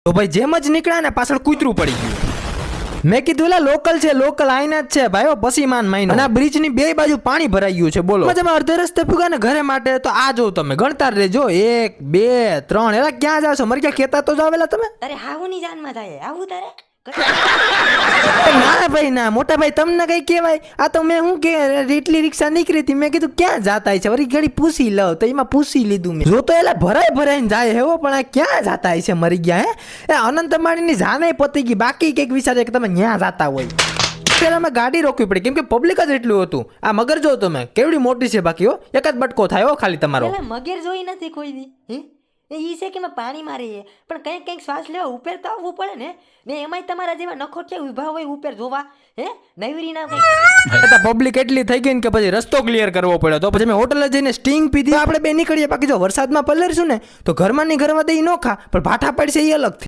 તો ભાઈ જેમ જ નીકળ્યા ને પાછળ કૂતરું પડી ગયું। મેં કીધું એલા લોકલ છે, લોકલ આઈના જ છે ભાઈઓ, પછી માન માઈનો। અને આ બ્રિજ ની બે બાજુ પાણી ભરાઈ ગયું છે બોલો। તમે અડધે રસ્તે પૂગા ને ઘરે માટે તો આ જો તમે ગણતા રહેજો 1 2 3 એલા ક્યાં જાવ છો? મરી ગયા ખેતા તો જાવેલા તમે? અરે હાવુની જાનમાં થાય આવું તારે ના ભાઈ ના, મોટા ભાઈ તમને કઈ કહેવાય? આ તો મેં હું કે એટલી રિક્ષા નીકળી હતી, મેં કીધું ક્યાં જાતા છે, વળી ઘડી પૂછી લઉં તો એમાં પૂછી લીધું મેં। જો તો એલા ભરાઈને જાય હેવો, પણ આ ક્યાં જાતા છે? મરી ગયા હે? એ અનંત અંબાણીની જાને પતી ગઈ, બાકી કંઈક વિચારે કે તમે ન્યા જાતા હોય। પેલા અમે ગાડી રોકવી પડી કેમ કે પબ્લિક જ એટલું હતું। આ મગર જો તમે કેવડી મોટી છે, બાકી હો એક જ બટકો થાય હો ખાલી તમારો। પેલા મગેર જોઈ નથી કોઈ દી ઈ છે કે મેં પાણી મારી પણ કંઈક શ્વાસ લેવા ઉપર તો આવવું પડે ને એમાંય તમારા જેવા નખોટિયા ઊભા હોય ઉપર જોવા નવરી ના કંઈક પબ્લિક એટલી થઈ ગઈ ને કે પછી રસ્તો ક્લિયર કરવો પડ્યો, તો પછી મેં હોટલે જઈને સ્ટિંગ પીધી, આપણે બે નીકળીએ। બાકી જો વરસાદમાં પલળશું ને તો ઘરમાં ની ઘરમાં દઈ ન ખા, પણ ભાઠા પડશે એ અલગથી।